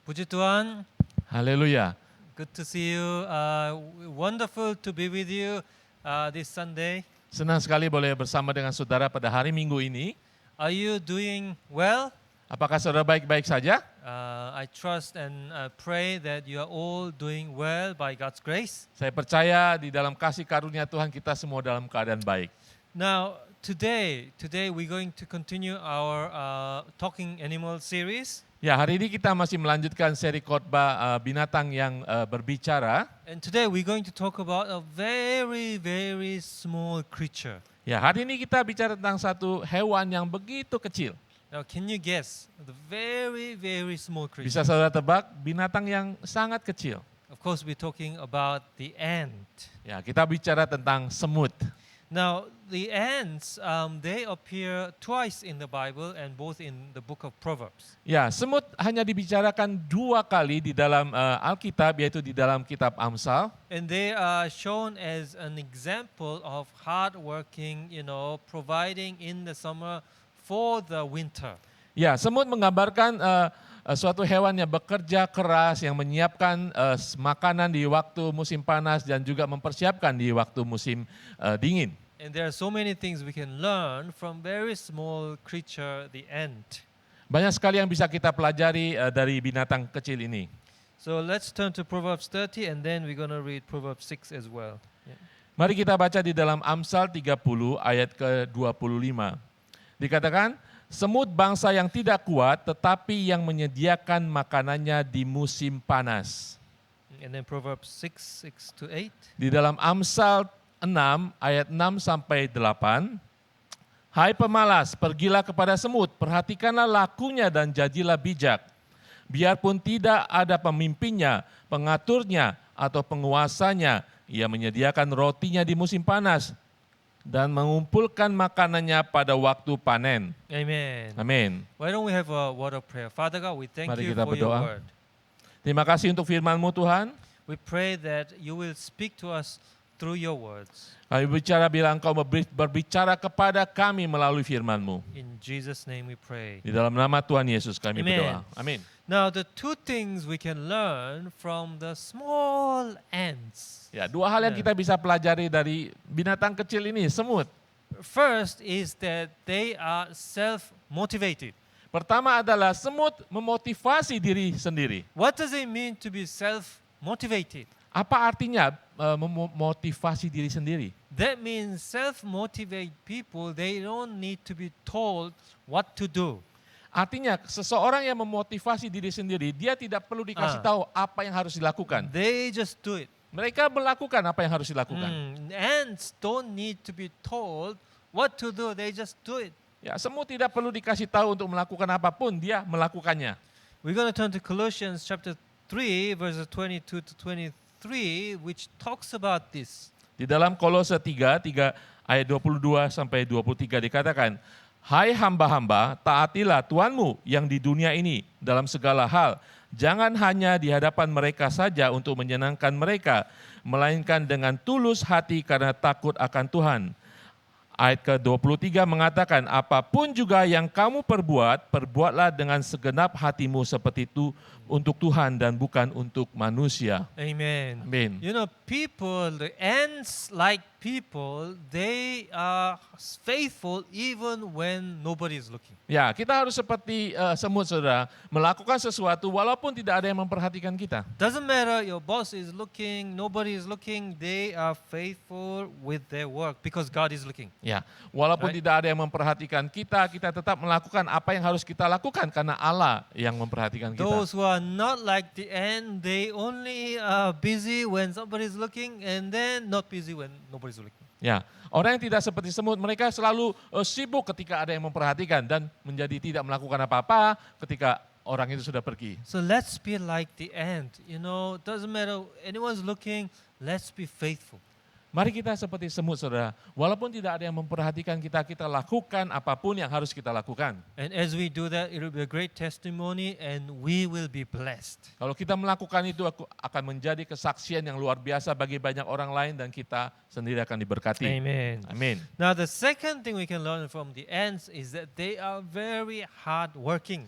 Puji Tuhan, Haleluya. good to see you. Wonderful to be with you this Sunday. Senang sekali boleh bersama dengan saudara pada hari Minggu ini. Are you doing well? Apakah saudara baik-baik saja? I trust and pray that you are all doing well by God's grace. Saya percaya di dalam kasih karunia Tuhan kita semua dalam keadaan baik. Now, today we're going to continue our Talking Animal series. Ya, hari ini kita masih melanjutkan seri khotbah binatang yang berbicara. And today we're going to talk about a very, very small creature. Ya, hari ini kita bicara tentang satu hewan yang begitu kecil. Now, can you guess the very, very small creature? Bisa saudara tebak, binatang yang sangat kecil. Of course, we're talking about the ant. Ya, kita bicara tentang semut. Now, the ants, they appear twice in the Bible and both in the book of Proverbs. Ya, semut hanya dibicarakan 2 kali di dalam Alkitab, yaitu di dalam kitab Amsal. And they are shown as an example of hard working, providing in the summer for the winter. Ya, semut menggambarkan suatu hewan yang bekerja keras, yang menyiapkan makanan di waktu musim panas dan juga mempersiapkan di waktu musim dingin. And there are so many things we can learn from very small creature, the ant. Banyak sekali yang bisa kita pelajari dari binatang kecil ini. So let's turn to Proverbs 30 and then we're going to read Proverbs 6 as well. Mari kita baca di dalam Amsal 30 ayat ke-25. Dikatakan, semut bangsa yang tidak kuat tetapi yang menyediakan makanannya di musim panas. And then Proverbs 6 to 8. Di dalam Amsal 6 ayat 6 sampai 8. Hai pemalas, pergilah kepada semut, perhatikanlah lakunya dan jadilah bijak. Biarpun tidak ada pemimpinnya, pengaturnya atau penguasanya, ia menyediakan rotinya di musim panas dan mengumpulkan makanannya pada waktu panen. Amen. Amin. Why don't we have a word of prayer? Father God, we thank Mari you kita for your berdoa. word. Terima kasih untuk firman-Mu Tuhan. We pray that you will speak to us through your words. Kami bicara bila Engkau berbicara kepada kami melalui firman-Mu. In Jesus' name we pray. Di dalam nama Tuhan Yesus kami Amen. berdoa. Amin. Now, the two things we can learn from the small ants. Ya, 2 hal yang kita bisa pelajari dari binatang kecil ini, semut. First is that they are self-motivated. Pertama adalah semut memotivasi diri sendiri. What does it mean to be self-motivated? Apa artinya memotivasi diri sendiri? That means self-motivate people, they don't need to be told what to do. Artinya seseorang yang memotivasi diri sendiri, dia tidak perlu dikasih tahu apa yang harus dilakukan. They just do it. Mereka melakukan apa yang harus dilakukan. Ants don't need to be told what to do, they just do it. Ya, semut tidak perlu dikasih tahu untuk melakukan apapun, dia melakukannya. We're going to turn to Colossians chapter 3 verses 22 to 23 which talks about this. Di dalam Kolose 3 ayat 22 sampai 23 dikatakan, hai hamba-hamba, taatilah Tuhanmu yang di dunia ini dalam segala hal. Jangan hanya di hadapan mereka saja untuk menyenangkan mereka, melainkan dengan tulus hati karena takut akan Tuhan. Ayat ke-23 mengatakan, apapun juga yang kamu perbuat, perbuatlah dengan segenap hatimu seperti itu untuk Tuhan dan bukan untuk manusia. Amen. Amin. You know, people, the ants like people, they are faithful even when nobody is looking. Ya, kita harus seperti semut, saudara, melakukan sesuatu walaupun tidak ada yang memperhatikan kita. Doesn't matter your boss is looking, nobody is looking, they are faithful with their work because God is looking. Ya, walaupun Right. tidak ada yang memperhatikan kita, kita tetap melakukan apa yang harus kita lakukan karena Allah yang memperhatikan kita. Those who are not like the ant, they only are busy when somebody is looking and then not busy when nobody is looking. Ya, orang yang tidak seperti semut, mereka selalu sibuk ketika ada yang memperhatikan dan menjadi tidak melakukan apa-apa ketika orang itu sudah pergi. So let's be like the ant. Doesn't matter anyone's looking, let's be faithful. Mari kita seperti semut, saudara. Walaupun tidak ada yang memperhatikan kita, kita lakukan apapun yang harus kita lakukan. And as we do that, it will be a great testimony and we will be blessed. Kalau kita melakukan itu akan menjadi kesaksian yang luar biasa bagi banyak orang lain dan kita sendiri akan diberkati. Amen. Amin. Now the second thing we can learn from the ants is that they are very hard working.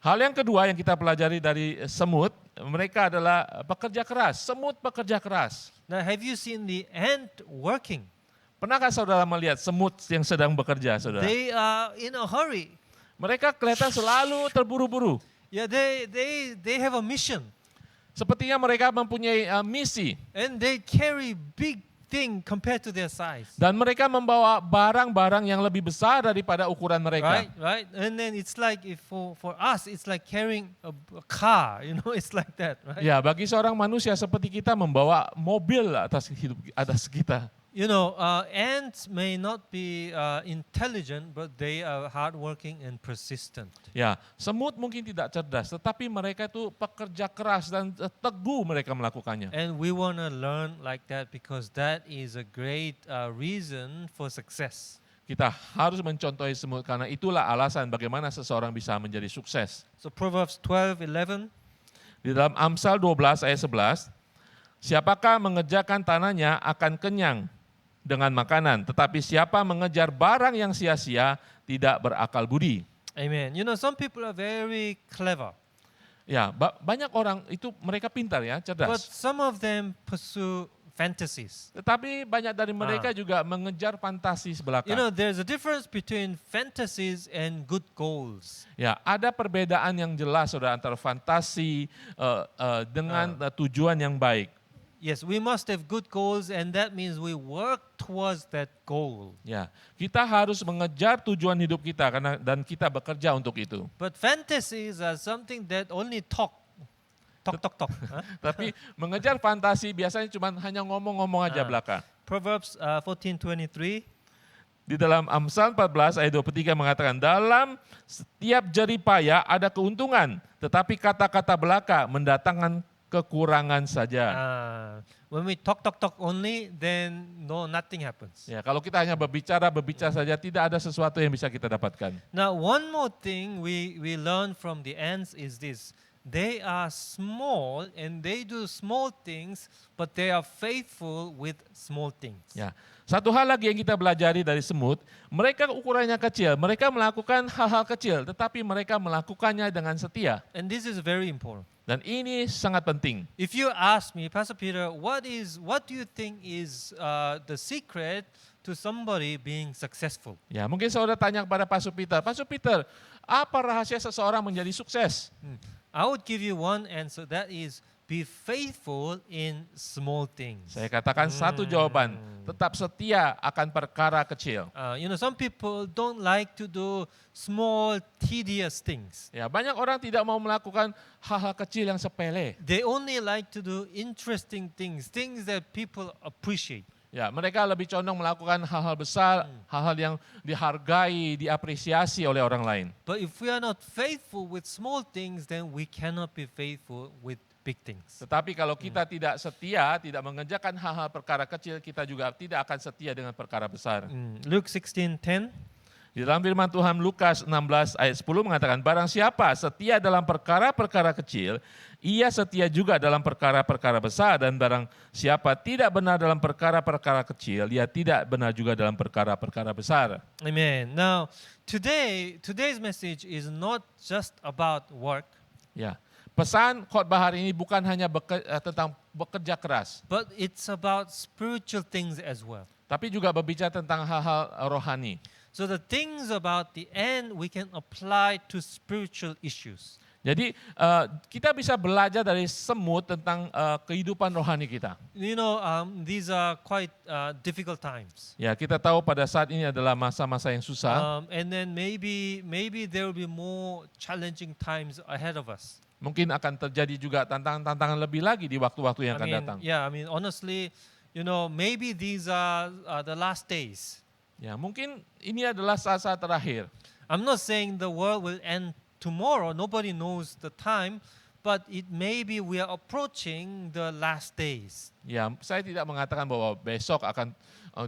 Hal yang kedua yang kita pelajari dari semut, mereka adalah pekerja keras. Semut pekerja keras. Now have you seen the ant working? Pernahkah saudara melihat semut yang sedang bekerja, saudara? They are in a hurry. Mereka kelihatan selalu terburu-buru. Yeah, they have a mission. Sepertinya mereka mempunyai misi. And they carry big thing compared to their size. Dan mereka membawa barang-barang yang lebih besar daripada ukuran mereka. Right. And then it's like if for us, it's like carrying a car. It's like that, right? Ya, bagi seorang manusia seperti kita membawa mobil atas kita. Ants may not be intelligent, but they are hardworking and persistent. Ya, semut mungkin tidak cerdas, tetapi mereka itu pekerja keras dan teguh mereka melakukannya. And we want to learn like that because that is a great reason for success. Kita harus mencontohi semut karena itulah alasan bagaimana seseorang bisa menjadi sukses. So Proverbs 12:11. Di dalam Amsal 12 ayat 11, siapakah mengerjakan tanahnya akan kenyang dengan makanan, tetapi siapa mengejar barang yang sia-sia tidak berakal budi. Amen. Some people are very clever. Ya, banyak orang itu mereka pintar ya, But cerdas. some of them pursue fantasies. Tetapi banyak dari mereka juga mengejar fantasi sebelaka. There's a difference between fantasies and good goals. Ya, ada perbedaan yang jelas saudara antara fantasi dengan tujuan yang baik. Yes, we must have good goals and that means we work towards that goal. Ya, kita harus mengejar tujuan hidup kita dan kita bekerja untuk itu. But fantasies are something that only talk. Huh? Tapi mengejar fantasi biasanya cuma hanya ngomong-ngomong aja belaka. Proverbs 14:23. Di dalam Amsal 14 ayat 23 mengatakan, dalam setiap jerih payah ada keuntungan, tetapi kata-kata belaka mendatangkan kekurangan saja. When we talk only, then nothing happens. Ya, kalau kita hanya berbicara saja, tidak ada sesuatu yang bisa kita dapatkan. Now, one more thing we learn from the ants is this. They are small and they do small things, but they are faithful with small things. Ya, satu hal lagi yang kita pelajari dari semut, mereka ukurannya kecil, mereka melakukan hal-hal kecil, tetapi mereka melakukannya dengan setia. And this is very important. Dan ini sangat penting. If you ask me, Pastor Peter, what do you think is the secret to somebody being successful? Ya, mungkin saudara tanya kepada Pastor Peter, apa rahasia seseorang menjadi sukses? I would give you one answer, that is be faithful in small things. Saya katakan satu jawaban, tetap setia akan perkara kecil. Some people don't like to do small, tedious things. Ya, banyak orang tidak mau melakukan hal-hal kecil yang sepele. They only like to do interesting things that people appreciate. Ya, mereka lebih condong melakukan hal-hal besar, hal-hal yang dihargai, diapresiasi oleh orang lain. But if we are not faithful with small things, then we cannot be faithful with big things. Tetapi kalau kita tidak setia, tidak mengerjakan hal-hal perkara kecil, kita juga tidak akan setia dengan perkara besar. Luke 16:10. Di dalam firman Tuhan Lukas 16 ayat 10 mengatakan, barang siapa setia dalam perkara-perkara kecil, ia setia juga dalam perkara-perkara besar, dan barang siapa tidak benar dalam perkara-perkara kecil, ia tidak benar juga dalam perkara-perkara besar. Amen. Now, today's message is not just about work. Ya, pesan khotbah hari ini bukan hanya tentang bekerja keras, but it's about spiritual things as well. tapi juga berbicara tentang hal-hal rohani. So the things about the end we can apply to spiritual issues. Jadi kita bisa belajar dari semut tentang kehidupan rohani kita. These are quite difficult times. Ya, kita tahu pada saat ini adalah masa-masa yang susah. And then maybe there will be more challenging times ahead of us. Mungkin akan terjadi juga tantangan-tantangan lebih lagi di waktu-waktu yang akan datang. Honestly, maybe these are the last days. Ya, mungkin ini adalah saat-saat terakhir. I'm not saying the world will end tomorrow, nobody knows the time, but it may be we are approaching the last days. Ya, saya tidak mengatakan bahwa besok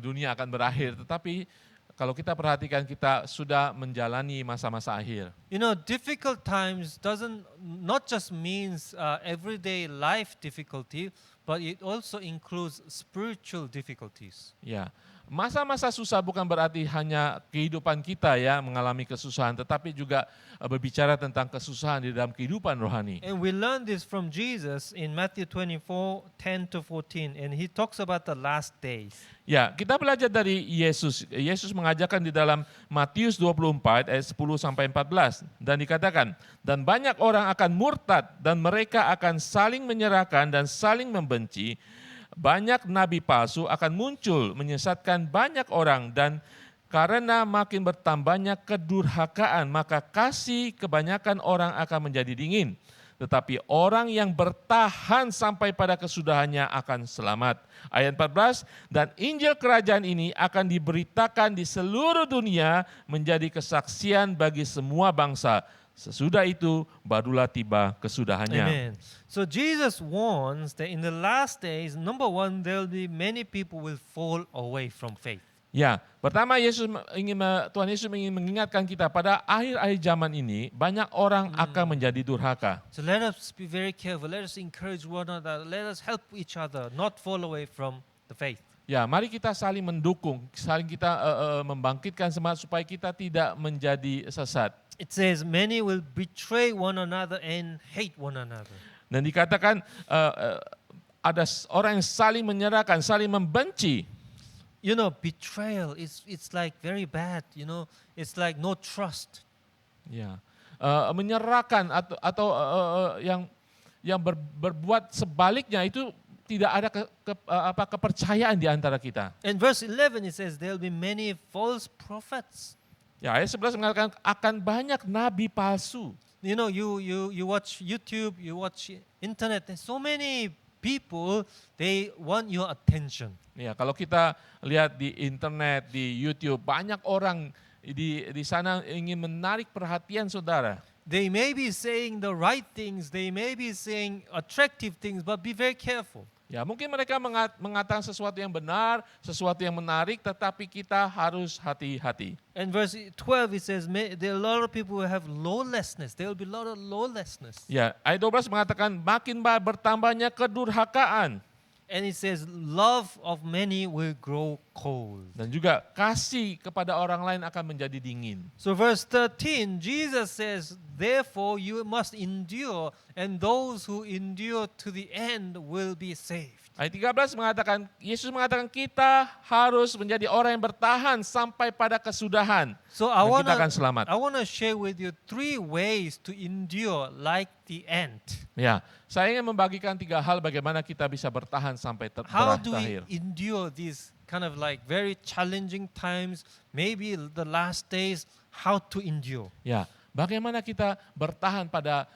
dunia akan berakhir, tetapi kalau kita perhatikan kita sudah menjalani masa-masa akhir. You know, difficult times doesn't not just means everyday life difficulty, but it also includes spiritual difficulties. Ya, masa-masa susah bukan berarti hanya kehidupan kita ya mengalami kesusahan, tetapi juga berbicara tentang kesusahan di dalam kehidupan rohani. And we learn this from Jesus in Matthew 24:10-14, and he talks about the last days. Ya, kita belajar dari Yesus. Yesus mengajarkan di dalam Matius 24 ayat 10 sampai 14 dan dikatakan, dan banyak orang akan murtad dan mereka akan saling menyerahkan dan saling membenci. Banyak nabi palsu akan muncul menyesatkan banyak orang dan karena makin bertambahnya kedurhakaan maka kasih kebanyakan orang akan menjadi dingin. Tetapi orang yang bertahan sampai pada kesudahannya akan selamat. Ayat 14, dan Injil kerajaan ini akan diberitakan di seluruh dunia menjadi kesaksian bagi semua bangsa. Sesudah itu barulah tiba kesudahannya. Amen. So Jesus warns that in the last days, number one, there will be many people will fall away from faith. Ya, pertama Tuhan Yesus ingin mengingatkan kita pada akhir-akhir zaman ini banyak orang akan menjadi durhaka. So let us be very careful. Let us encourage one another. Let us help each other, not fall away from the faith. Ya, mari kita saling mendukung, saling kita membangkitkan semangat supaya kita tidak menjadi sesat. It says many will betray one another and hate one another. Dan dikatakan ada orang yang saling menyerahkan, saling membenci. You know, betrayal it's like very bad. You know, it's like no trust. Ya, menyerahkan atau yang berbuat sebaliknya itu tidak ada kepercayaan di antara kita. In verse 11 it says there will be many false prophets. Ya, ayat 11 mengatakan akan banyak nabi palsu. You know, you watch YouTube, you watch internet, there's so many people, they want your attention. Ya, kalau kita lihat di internet, di YouTube, banyak orang di sana ingin menarik perhatian saudara. They may be saying the right things, they may be saying attractive things, but be very careful. Ya, mungkin mereka mengatakan sesuatu yang benar, sesuatu yang menarik, tetapi kita harus hati-hati. And verse 12 it says there are a lot of people who have lawlessness. There will be a lot of lawlessness. Ya, ayat 12 mengatakan makin bertambahnya kedurhakaan. And it says love of many will grow cold. Dan juga kasih kepada orang lain akan menjadi dingin. So verse 13, Jesus says, therefore you must endure, and those who endure to the end will be saved. Ayat 13 mengatakan, Yesus mengatakan kita harus menjadi orang yang bertahan sampai pada kesudahan. So Dan kita akan selamat. I want to share with you 3 ways to endure like the end. Ya, saya ingin membagikan 3 hal bagaimana kita bisa bertahan sampai How do terakhir. we endure these kind of like very challenging times, maybe the last days, how to endure? Ya, bagaimana kita bertahan pada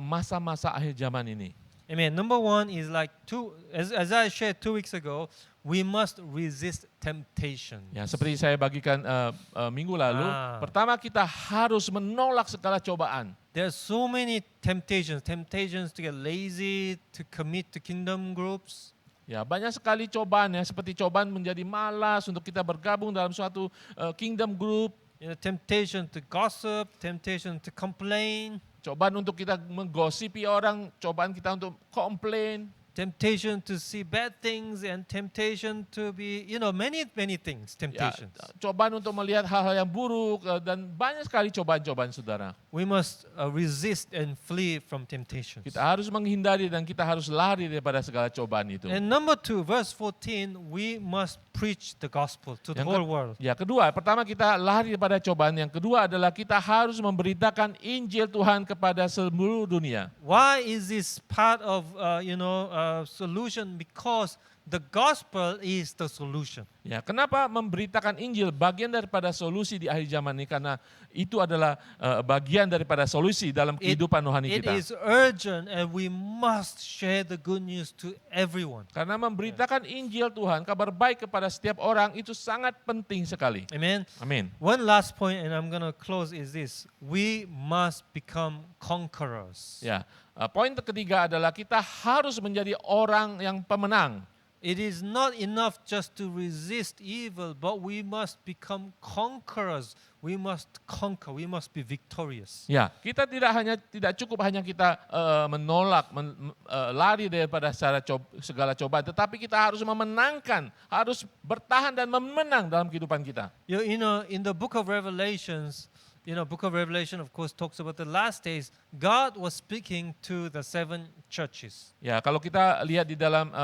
masa-masa akhir zaman ini? Amen. Number one is like as I shared 2 weeks ago, we must resist temptation. Ya, seperti saya bagikan minggu lalu, pertama kita harus menolak segala cobaan. There are so many temptations to get lazy, to commit to kingdom groups. Ya, banyak sekali cobaan ya, seperti cobaan menjadi malas untuk kita bergabung dalam suatu kingdom group. You know, temptation to gossip, temptation to complain, Cobaan untuk kita menggosipi orang, cobaan kita untuk komplain. temptation to see bad things, and temptation to be, you know, many things, Ya, temptations. cobaan untuk melihat hal-hal yang buruk dan banyak sekali cobaan-cobaan saudara. We must resist and flee from temptations. Kita harus menghindari dan kita harus lari daripada segala cobaan itu. And number 2, verse 14, we must preach the gospel to the Yang whole world. Ya, kedua, pertama kita lari daripada cobaan. Yang kedua adalah kita harus memberitakan Injil Tuhan kepada seluruh dunia. Why is this part of solution? Because the gospel is the solution. Ya, kenapa memberitakan Injil bagian daripada solusi di akhir zaman ini? Karena itu adalah bagian daripada solusi dalam kehidupan rohani It kita. is urgent and we must share the good news to everyone. Karena memberitakan Injil Tuhan, kabar baik kepada setiap orang itu sangat penting sekali. Amen. Amin. One last point and I'm going to close is this. We must become conquerors. Ya, poin ketiga adalah kita harus menjadi orang yang pemenang. It is not enough just to resist evil, but we must become conquerors. We must conquer. We must be victorious. Ya, kita tidak cukup hanya kita menolak, lari daripada segala cobaan, tetapi kita harus memenangkan, harus bertahan dan memenang dalam kehidupan kita. You know, in the book of Revelations, book of Revelation of course talks about the last days. God was speaking to the 7 churches. Ya, kalau kita lihat di dalam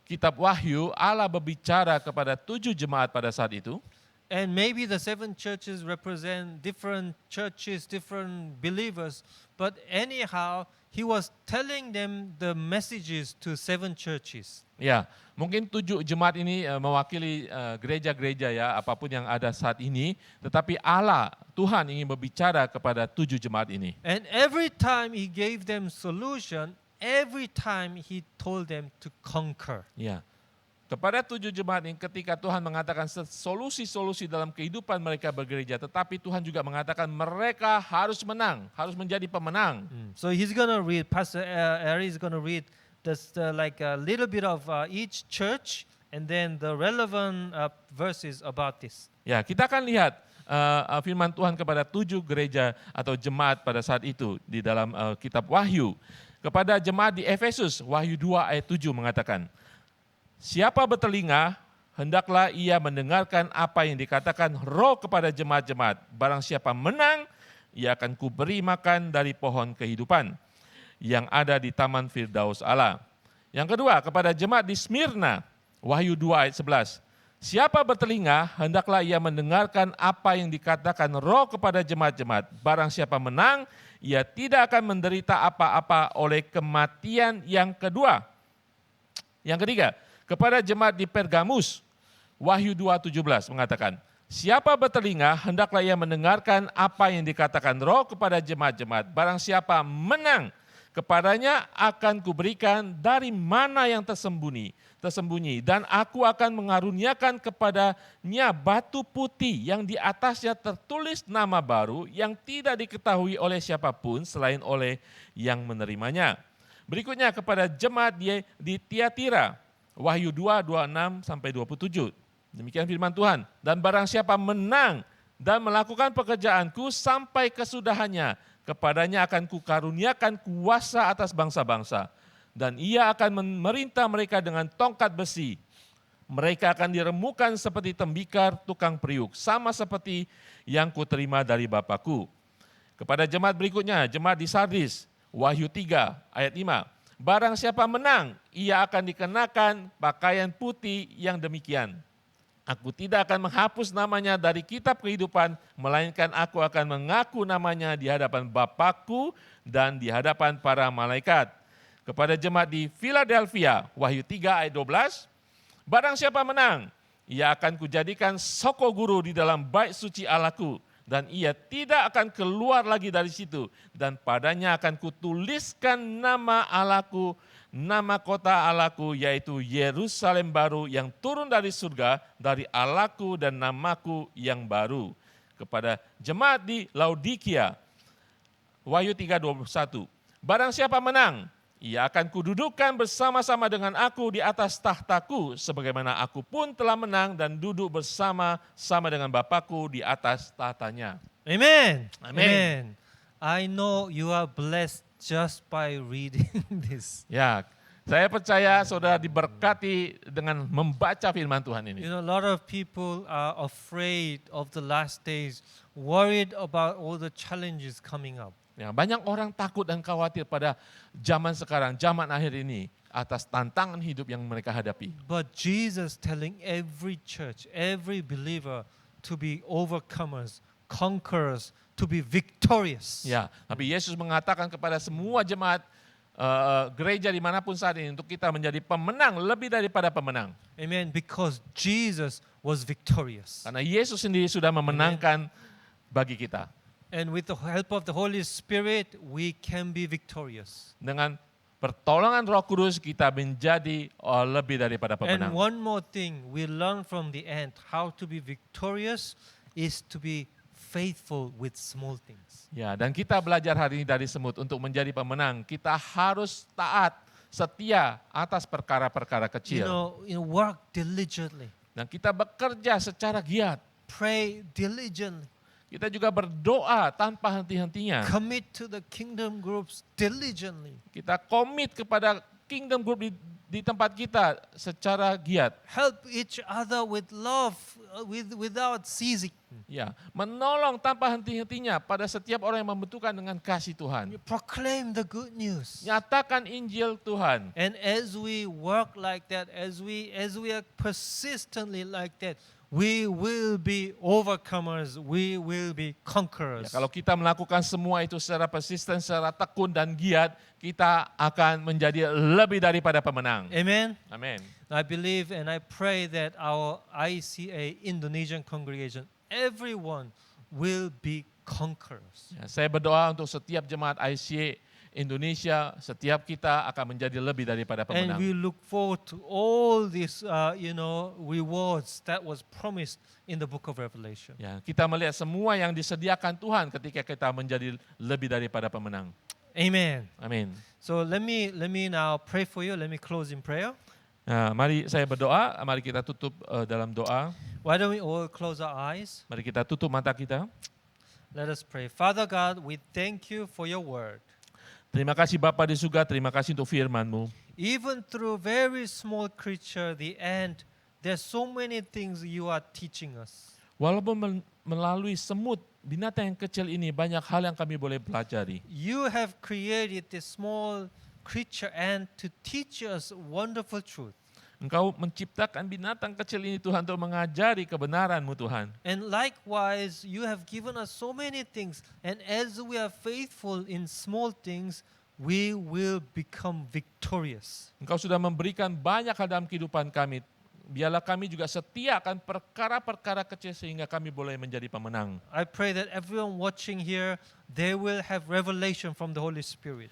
Kitab Wahyu, Allah berbicara kepada 7 jemaat pada saat itu. And maybe the 7 churches represent different churches, different believers. But anyhow, he was telling them the messages to 7 churches. Ya, mungkin 7 jemaat ini mewakili gereja-gereja ya, apapun yang ada saat ini. Tetapi Allah, Tuhan ingin berbicara kepada 7 jemaat ini. And every time he gave them solution, every time he told them to conquer. Ya, kepada 7 jemaat ini ketika Tuhan mengatakan solusi-solusi dalam kehidupan mereka bergereja, tetapi Tuhan juga mengatakan mereka harus menang, harus menjadi pemenang. So he's going to read, Pastor Ari is going to read like a little bit of each church and then the relevant verses about this. Ya, kita akan lihat firman Tuhan kepada 7 gereja atau jemaat pada saat itu di dalam kitab Wahyu. Kepada jemaat di Efesus, Wahyu 2 ayat 7 mengatakan, siapa bertelinga, hendaklah ia mendengarkan apa yang dikatakan Roh kepada jemaat-jemaat. Barang siapa menang, ia akan kuberi makan dari pohon kehidupan yang ada di taman Firdaus Allah. Yang kedua, kepada jemaat di Smyrna, Wahyu 2 ayat 11. Siapa bertelinga, hendaklah ia mendengarkan apa yang dikatakan Roh kepada jemaat-jemaat. Barang siapa menang, ia tidak akan menderita apa-apa oleh kematian yang kedua. Yang ketiga, kepada jemaat di Pergamus, Wahyu 2:17 mengatakan, siapa bertelinga, hendaklah ia mendengarkan apa yang dikatakan Roh kepada jemaat-jemaat. Barang siapa menang, kepadanya akan kuberikan dari mana yang tersembunyi, dan aku akan mengaruniakan kepadanya batu putih yang di atasnya tertulis nama baru yang tidak diketahui oleh siapapun selain oleh yang menerimanya. Berikutnya kepada jemaat di Tiatira, Wahyu 2:26-27. Demikian firman Tuhan. Dan barang siapa menang dan melakukan pekerjaanku sampai kesudahannya, kepadanya akan kukaruniakan kuasa atas bangsa-bangsa. Dan ia akan memerintah mereka dengan tongkat besi. Mereka akan diremukan seperti tembikar tukang periuk, sama seperti yang kuterima dari Bapakku. Kepada jemaat berikutnya, jemaat di Sardis, Wahyu 3 ayat 5. Barang siapa menang, ia akan dikenakan pakaian putih yang demikian. Aku tidak akan menghapus namanya dari kitab kehidupan, melainkan aku akan mengaku namanya di hadapan Bapakku dan di hadapan para malaikat. Kepada jemaat di Philadelphia, Wahyu 3 ayat 12, barang siapa menang, ia akan kujadikan soko guru di dalam bait suci Allahku, dan ia tidak akan keluar lagi dari situ, dan padanya akan kutuliskan nama Allahku, nama kota Allahku, yaitu Yerusalem baru yang turun dari surga, dari Allahku dan namaku yang baru. Kepada jemaat di Laodikia, Wahyu 3:21, barang siapa menang, ia akan kududukan bersama-sama dengan aku di atas tahtaku, sebagaimana aku pun telah menang dan duduk bersama-sama dengan Bapakku di atas tahtanya. Amen. Amen. I know you are blessed just by reading this. Ya, saya percaya saudara diberkati dengan membaca firman Tuhan ini. You know, a lot of people are afraid of the last days, worried about all the challenges coming up. Ya, banyak orang takut dan khawatir pada zaman sekarang, zaman akhir ini, atas tantangan hidup yang mereka hadapi. But Jesus telling every church, every believer to be overcomers, conquerors, to be victorious. Ya, tapi Yesus mengatakan kepada semua jemaat gereja dimanapun saat ini untuk kita menjadi pemenang lebih daripada pemenang. Amen. Because Jesus was victorious. Karena Yesus sendiri sudah memenangkan bagi kita. And with the help of the Holy Spirit, we can be victorious. Dengan pertolongan Roh Kudus kita menjadi lebih daripada And pemenang. one more thing we learn from the ant, how to be victorious is to be faithful with small things. Ya, dan kita belajar hari ini dari semut untuk menjadi pemenang, kita harus taat, setia atas perkara-perkara kecil. Work diligently, Dan kita bekerja secara giat. pray diligently, Kita juga berdoa tanpa henti-hentinya. commit to the kingdom groups diligently. Kita komit kepada kingdom group di tempat kita secara giat. Help each other with love, without ceasing. Ya, menolong tanpa henti-hentinya pada setiap orang yang membutuhkan dengan kasih Tuhan. Proclaim the good news. Nyatakan Injil Tuhan. And as we work like that, as we are persistently like that, we will be overcomers, we will be Ya, conquerors. kalau kita melakukan semua itu secara persisten, secara tekun dan giat, kita akan menjadi lebih daripada pemenang. Amen. Amin. I believe and I pray that our ICA Indonesian congregation, everyone will be conquerors. Ya, saya berdoa untuk setiap jemaat ICA Indonesia, setiap kita akan menjadi lebih daripada And pemenang. we look forward to all these, rewards that was promised in the book of Revelation. Ya, kita melihat semua yang disediakan Tuhan ketika kita menjadi lebih daripada pemenang. Amen. Amin. So let me now pray for you. Let me close in prayer. Nah, mari saya berdoa, mari kita tutup dalam doa. Why don't we all close our eyes? Mari kita tutup mata kita. Let us pray. Father God, we thank you for your word. Terima kasih Bapa di surga, terima kasih untuk firman-Mu. Even through very small creature, the ant, there's so many things you are teaching us. Walaupun melalui semut, binatang yang kecil ini banyak hal yang kami boleh pelajari. You have created this small creature ant to teach us wonderful truth. Engkau menciptakan binatang kecil ini Tuhan untuk mengajari kebenaran-Mu Tuhan. And likewise, you have given us so many things. And as we are faithful in small things, we will become victorious. Engkau sudah memberikan banyak hal dalam kehidupan kami. Biarlah kami juga setia akan perkara-perkara kecil sehingga kami boleh menjadi pemenang. I pray that everyone watching here, they will have revelation from the Holy Spirit.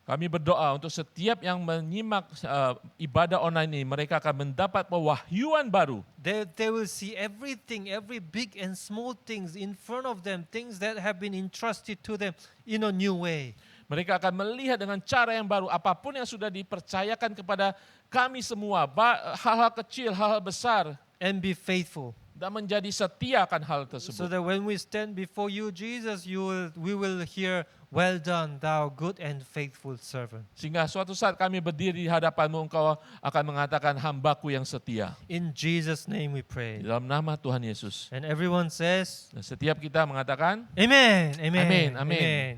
Kami berdoa untuk setiap yang menyimak ibadah online ini, mereka akan mendapat pewahyuan baru. They will see everything, every big and small things in front of them, things that have been entrusted to them in a new way. Mereka akan melihat dengan cara yang baru apapun yang sudah dipercayakan kepada kami semua, hal-hal kecil, hal-hal besar, And be faithful. dan menjadi setia akan hal So tersebut. that when we stand before you, Jesus, we will hear, "Well done, thou good and faithful servant." Sehingga suatu saat kami berdiri di hadapan-Mu, Engkau akan mengatakan hambaku yang setia. In Jesus' name we Di pray. dalam nama Tuhan Yesus. And everyone says, Dan setiap kita mengatakan, Amen, amen, Amen, amen. amen.